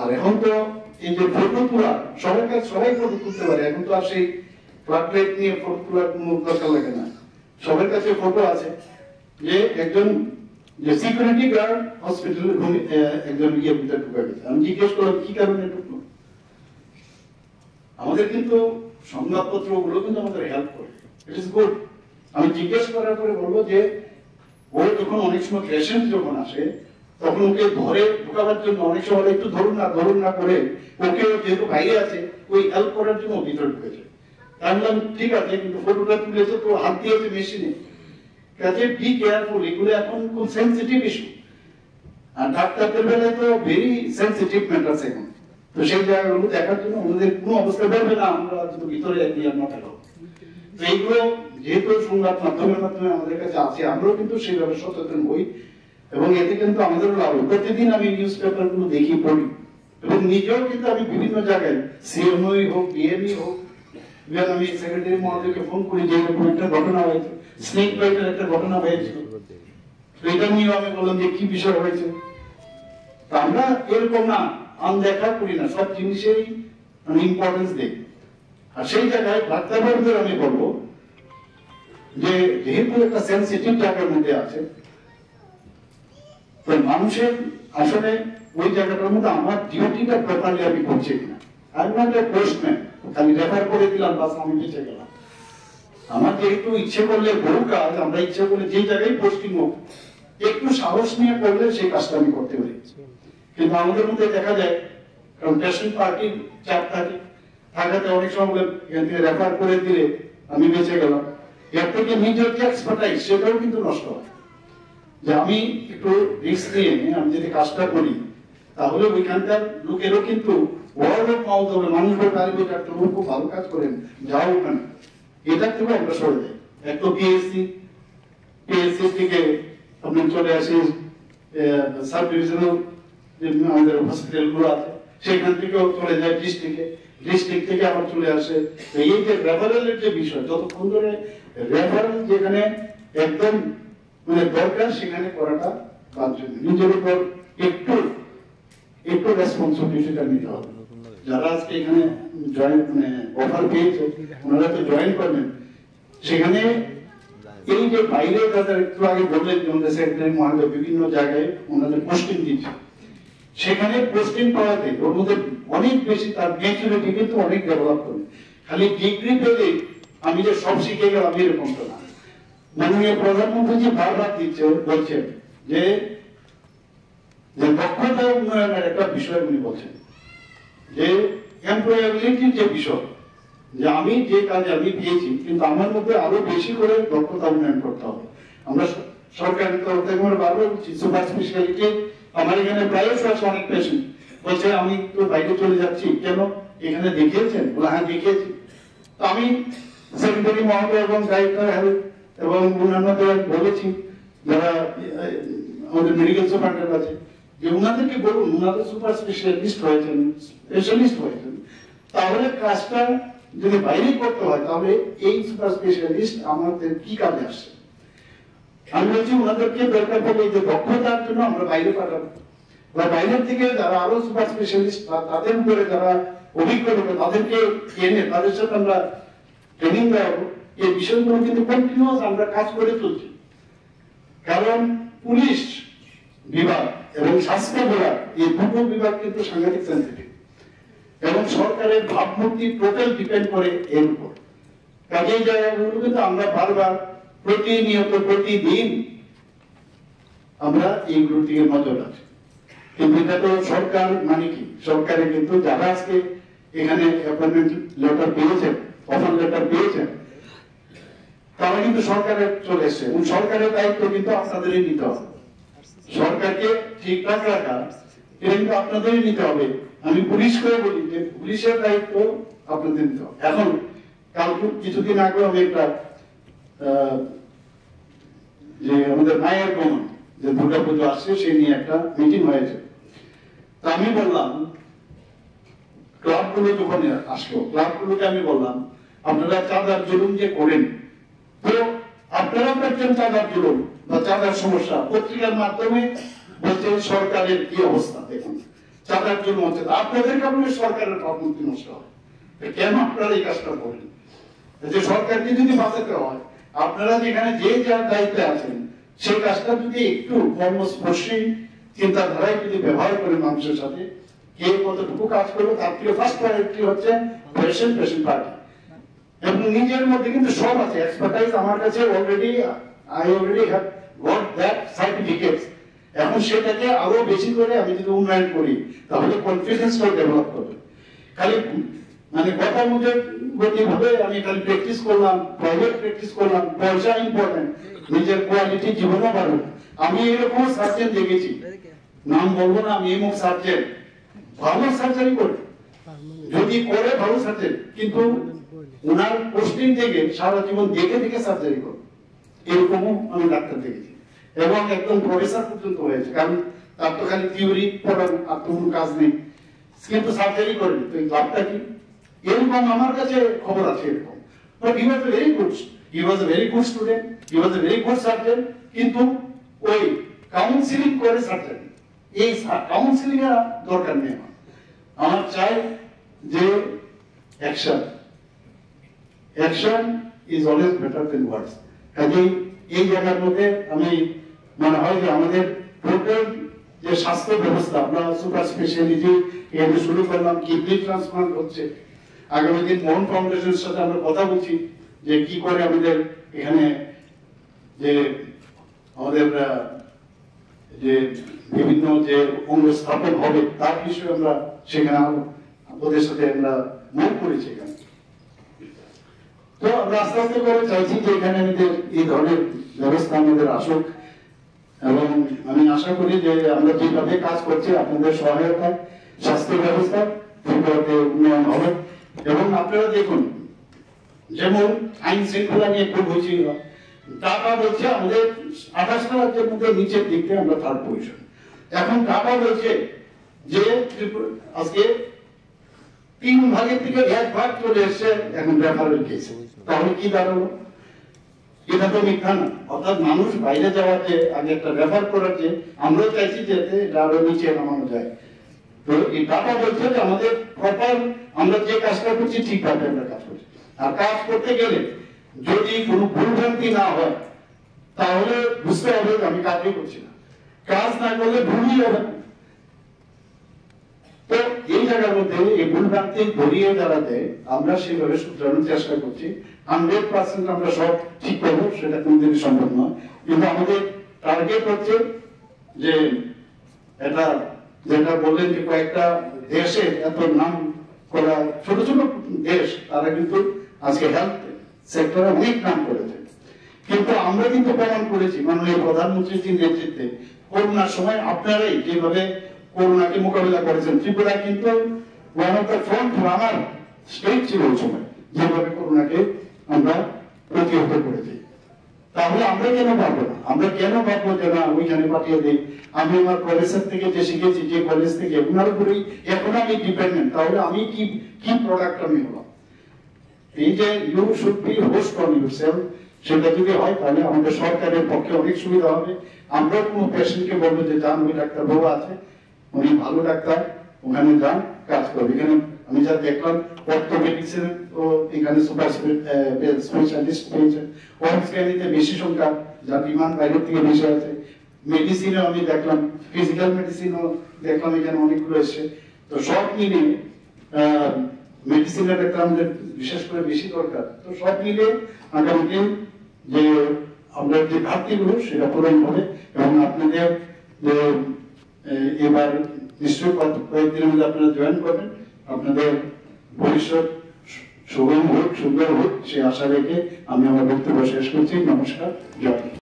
আর এখন তো এই যে ফটো তোলা সবার কাছে সবাই ফটো তুলতে পারে, এখন তো আর সেই ফ্ল্যাট নিয়ে ফটো তোলার কোনো দরকার লাগে না, সবার কাছে ফটো আছে। যে একজন যে সিকিউরিটি গার্ড হসপিটালে একজন ইয়ের ভিতরে ঢুকে গেছে, আমি জিজ্ঞেস করলাম কি কারণে ঢুকলো। আমাদের কিন্তু সংবাদপত্র গুলো কিন্তু আমাদের হেল্প করে, ইট ইজ গুড। আমি জিজ্ঞেস করার পরে বলবো যে ও যখন অনেক সময় পেশেন্ট যখন আসে তখন ওকে ধরে ঢোকাবার জন্য অনেক সময় একটু ধরুন না করে ওকে যেহেতু বাইরে আছে ওই হেল্প করার জন্য ভিতরে ঢুকেছে। আমি বললাম ঠিক আছে, কিন্তু ফটোটা তুলেছে তো হাত দিয়েছে মেশিনে, কাজে বি কেয়ারফুল, এগুলো এখন খুব সেন্সিটিভ ইস্যু, আর ডাক্তারদের বেলায় তো ভেরি সেন্সিটিভ ম্যাটারস এখন। তো সেই জায়গাগুলো দেখার জন্য ওদের কোনো অবস্থা বলবে না আমরা যদি ভিতরে একদিন না থাকো। তো এইগুলো যেহেতু সংবাদ মাধ্যমের মাধ্যমে আমাদের কাছে আছে, আমরাও কিন্তু সেইভাবে সচেতন হই এবং এতে কিন্তু আমাদেরও লাভ। প্রতিদিন আমি নিউজ পেপার গুলো দেখি, পড়ি এবং নিজেও কিন্তু আমি বিভিন্ন জায়গায় সিএমওই হোক বিএমই হোক, আমি সেক্রেটারি মহোদয়কে ফোন করি যে এরকম একটা ঘটনা হয়েছে, স্নেক বাইটের একটা ঘটনা হয়েছে, এটা নিয়েও আমি বললাম যে কি বিষয় হয়েছে। আমরা এরকম না আনদেখা করি না, সব জিনিসেরই আমি ইম্পর্টেন্স দিই। আর সেই জায়গায় ডাক্তারবাবুদের আমি বলবো যে যেহেতু একটা সেন্সিটিভ জায়গার মধ্যে আছে, তো মানুষের আসলে ওই জায়গাটার মধ্যে আমার ডিউটিটা প্রপারলি আমি করছি কিনা। আমি একটা পোস্টম্যান, খালি রেফার করে দিলাম বাস আমি বেঁচে গেলাম। আমার যেহেতু ইচ্ছে করলে বহু কাজ, আমরা ইচ্ছে করলে যে জায়গায় পোস্টিং হোক একটু সাহস নিয়ে করলে সেই কাজটা আমি করতে পারি। কিন্তু আমাদের মধ্যে দেখা যায়, কারণ পেশেন্ট পার্টির চাপ থাকে, থাকাতে অনেক সময় এখান থেকে রেফার করে দিলে আমি বেঁচে গেলাম, এর থেকে নিজের যে এক্সপার্টাইজ সেটাও কিন্তু নষ্ট হয়। যে আমি একটু রিস্ক নিয়ে আমি যদি কাজটা করি তাহলে ওইখানকার লোকেরও কিন্তু ওয়ার্ড অফ মাউথ হবে, মানুষ বলবে আরে ওই ডাক্তার খুব ভালো কাজ করেন, যাও ওখানে। এটার থেকে আমরা সরে যাই। এক তো পিএসসি থেকে আপনি চলে আসি সাব ডিভিশনাল আমাদের হসপিটাল গুলো আছে, সেখান থেকেও চলে যায় ডিস্ট্রিক্ট থেকে আবার চলে আসে। এই যে রেফারেলের যে বিষয়, যতক্ষণ ধরে রেফারেল যেখানে একদম মানে দরকার সেখানে করাটা বাঞ্ছনীয়। নিজের উপর একটু রেসপন্সিবিলিটিটা নিতে হবে। যারা আজকে এখানে জয়েন মানে অফার পেয়েছে ওনারা তো জয়েন করবেন, সেখানে এই যে বাইরে তাদের একটু আগে বললেন যে আমাদের সেক্রেটারি মহোদয় বিভিন্ন জায়গায় ওনাদের পোস্টিং দিচ্ছে, সেখানে পোস্টিং পাওয়াতে ওর মধ্যে অনেক বেশি তার ম্যাচুরিটি কিন্তু অনেক ডেভেলপ করবে। খালি ডিগ্রি পেলে আমি যে সব শিখে গেলাম এরকম তো না। মাননীয় প্রধানমন্ত্রী বারবার বলছেন যে দক্ষতা উন্নয়নের একটা বিষয় উনি বলছেন যে এমপ্লয়াবিলিটির যে বিষয়, যে আমি যে কাজে আমি পেয়েছি কিন্তু আমার মধ্যে আরো বেশি করে দক্ষতা উন্নয়ন করতে হবে। আমরা সরকারের তরফ থেকে আমরা বারবার বলছি সুপার স্পেশালিটি, আমার এখানে প্রায়শ আছে অনেক পেশেন্ট বলছে আমি তো বাইরে চলে যাচ্ছি, কেন এখানে দেখিয়েছেন? বলে হ্যাঁ দেখিয়েছি। তো আমি সেক্রেটারি মহোদয় এবং ডাইরেক্টর হেলথ এবং অন্যান্যদের বলেছি যারা আমাদের মেডিকেল সুপারিনটেন্ডেন্ট আছে যে উনাদেরকে বলুন, উনাদের সুপার স্পেশালিস্ট হয়েছেন, স্পেশালিস্ট হয়েছেন, তাহলে কাজটা যদি বাইরে করতে হয় তাহলে এই সুপার স্পেশালিস্ট আমাদের কি কাজে আসছে। আমি বলছি ওনাদেরকে দরকার পড়লে এই যে দক্ষতার জন্য আমরা বাইরে পাঠাবো, বা বাইরের থেকে যারা আরো সুপার স্পেশালিস্ট বা তাদের উপরে যারা অভিজ্ঞ লোক তাদেরকে এনে তাদের সাথে আমরা ট্রেনিং দেওয়াবো। এই বিষয়গুলো কিন্তু কন্টিনিউয়াস আমরা কাজ করে চলছি। কারণ পুলিশ বিভাগ এবং স্বাস্থ্য বিভাগ এই দুটো বিভাগ কিন্তু সাংঘাতিক সেন্সিটিভ এবং সরকারের ভাবমূর্তি টোটাল ডিপেন্ড করে এর উপর। কাজেই জায়গাগুলো কিন্তু আমরা বারবার প্রতিনিয়ত প্রতিদিন আমরা এইগুলোর দিকে নজর রাখি। কিন্তু এটা তো সরকার মানে কি, সরকারে কিন্তু যারা আজকে এখানে অ্যাপয়েন্টমেন্ট লেটার পেয়েছেন, অফার লেটার পেয়েছেন, তারা কিন্তু সরকারের চলে এসছে এবং সরকারের দায়িত্ব কিন্তু আপনাদেরই নিতে হবে। সরকারকে ঠিকঠাক রাখা এটা কিন্তু আপনাদেরই নিতে হবে। আমি পুলিশকে বলি যে পুলিশের দায়িত্ব আপনাদের নিতে হবে। এখন কালকে কিছুদিন আগে আমি একটা যে আমাদের মায়ের গমন যে দুর্গা পুজো আসছে সেই নিয়ে একটা মিটিং হয়েছে। তা আমি বললাম ক্লাবগুলো যখন আসলো ক্লাবগুলোকে আমি বললাম আপনারা চাঁদার জুলুম যে করেন, তো আপনারা করছেন চাঁদার জুলুম বা চাঁদার সমস্যা, পত্রিকার মাধ্যমে বলছেন সরকারের কি অবস্থা দেখুন। চাঁদার জন্য হচ্ছে, আপনাদের কারণে সরকারের ভাবমূর্তি নষ্ট হয়। কেন আপনারা এই কাজটা করেন? যে সরকারকে যদি বাঁচাতে হয়, আপনারা যেখানে যে যার দায়িত্বে আছেন সেই কাজটা যদি একটু কর্মস্পর্শী চিন্তাধারায় যদি ব্যবহার করে মানুষের সাথে, কে কতটুকু কাজ করবে তার থেকে ফার্স্ট প্রায়োরিটি হচ্ছে পেশেন্ট পার্টি। এবং নিজের মধ্যে কিন্তু সব আছে, এক্সপার্টাইজ আমার কাছে already, I already have got that certificates. এখন সেটাকে আরো বেশি করে আমি যদি উন্নয়ন করি তাহলে কনফিডেন্সটাও ডেভেলপ করবে। খালি মানে কথার মধ্যে ভাবে আমি খালি প্র্যাকটিস করলাম, প্রাইভেট প্র্যাকটিস করলাম, পয়সা ইম্পর্টেন্ট, নিজের কোয়ালিটি জীবনও বাড়বে। আমি এরকম সার্জন দেখেছি, নাম বলবো না, আমি এমন সার্জন, ভালো সার্জারি করে, যদি করে ভালো সার্জন, কিন্তু ওনার পোস্টিং থেকে সারা জীবন দেখে দেখে সার্জারি করে, এরকমও আমি ডাক্তার দেখেছি। এবং একদম প্রফেসর পর্যন্ত হয়েছে, কারণ তার তো খালি থিওরি পড়ানো আর তো কোনো কাজ নেই, কিন্তু সার্জারি করেনি, তো এই লাভটা কি? এরকম আমার কাছে খবর আছে এরকম। But he was a very good student, he was a very good surgeon, কিন্তু ওই কাউন্সিলিং করে সার্জন, এই কাউন্সিলিং এর দরকার নেই। আমার চাই যে action is always better than words. কাজেই এই জায়গার মধ্যে আমি মনে হয় যে আমাদের টোটাল যে স্বাস্থ্য ব্যবস্থা, আমরা সুপার স্পেশালিটি এখানে শুরু করলাম, কিডনি ট্রান্সপ্লান্ট হচ্ছে, আগামী দিন মোহন ফাউন্ডেশনের সাথে আমরা কথা বলছি যে কি করে আমাদের এখানে যে আমাদের যে বিভিন্ন যে অঙ্গ স্থাপন হবে তার বিষয়ে আমরা সেখানে ওদের সাথে আমরা মুভ করেছি এখানে। তো আমরা আস্তে আস্তে করে চাইছি যে এখানে আমাদের এই ধরনের ব্যবস্থা আমাদের আসুক, এবং আমি আশা করি যে আমরা যেভাবে কাজ করছি আপনাদের সহায়তায় স্বাস্থ্য ব্যবস্থা ঠিকভাবে উন্নয়ন হবে। এবং আপনারা দেখুন, যেমন আইন শৃঙ্খলা নিয়ে খুব হয়েছিল, টাকা বলছে আমাদের 28টা রাজ্যের মধ্যে নিচের দিক থেকে আমরা থার্ড পজিশন। এখন টাকা বলছে যে আজকে 3 ভাগের থেকে 1 ভাগ চলে এসছে এখন রেফারেল কেসে, তাহলে কি দাঁড়ালো? এটা তো মিথ্যা না। অর্থাৎ মানুষ বাইরে যাওয়ার যে আগে একটা রেফার করার যে আমরাও চাইছি যাতে এটা আরো নিচে নামানো যায়। তো এই টাকা বলছে যে আমাদের প্রপার আমরা যে কাজটা করছি ঠিকভাবে আমরা কাজ করছি। আর কাজ করতে গেলে যদি কোনো ভুলভ্রান্তি না হয় তাহলে বুঝতে হবে আমি কাজই করছি না, কাজ না করলে ভুলই হবে না। তো এই জায়গার মধ্যে এই ভুলভ্রান্তি ধরিয়ে দাঁড়াতে আমরা সেভাবে শুধরানোর চেষ্টা করছি। 100% আমরা সব ঠিক করবো সেটা কোনদিনই সম্ভব নয়, কিন্তু আমাদের টার্গেট হচ্ছে যে এটা যেটা বললেন যে কয়েকটা দেশে এত নাম করা ছোট ছোট দেশ, তারা কিন্তু আজকে হেলথ সেক্টরে অনেক নাম করেছে, কিন্তু আমরা কিন্তু প্রমাণ করেছি মাননীয় প্রধানমন্ত্রীর নেতৃত্বে করোনার সময় আপনারাই যেভাবে করোনাকে মোকাবিলা করেছেন। ত্রিপুরা কিন্তু one of the front runner state ছিল ওই সময়, যেভাবে করোনাকে আমরা প্রতিহত করেছি। তাহলে আমরা কেন পারবো না? আমরা কেন পারবো যে না ওইখানে পাঠিয়ে দিই? আমি আমার কলেজের থেকে যে শিখেছি, যে কলেজ থেকে ওনার উপরেই এখন আমি ডিপেন্ডেন্ট, তাহলে আমি কি প্রোডাক্ট আমি হলাম? এই যে you should be host on yourself, সেটা যদি হয় তাহলে আমাদের সরকারের পক্ষে অনেক সুবিধা হবে। আমরা কোনো পেশেন্টকে বলবো যে যান ওই ডাক্তার বাবু আছে, উনি ভালো ডাক্তার, ওখানে যান কাজ করবে। এখানে আমি যা দেখলাম অর্থোপেডিক্সের তো এখানে সুপার স্পেশালিস্ট পেয়েছে, অর্থোপেডিক্সে বেশি সংখ্যা, যার ডিমান্ড বাইরের থেকে বেশি আছে। মেডিসিনও আমি দেখলাম, ফিজিক্যাল মেডিসিনও দেখলাম এখানে অনেকগুলো এসছে। তো সব মিলিয়ে মেডিসিনের একটা আমাদের বিশেষ করে বেশি দরকার। তো সব মিলিয়ে আগামী দিন যে আমরা যে ঘাটতিগুলো সেটা পূরণ হবে, এবং আপনাদের এবার নিশ্চয়ই কয়েকদিনের মধ্যে আপনারা জয়েন করবেন। আপনাদের ভবিষ্যৎ সুগম হোক, সুন্দর হোক, সে আশা রেখে আমি আমার বক্তব্য শেষ করছি। নমস্কার, জয়।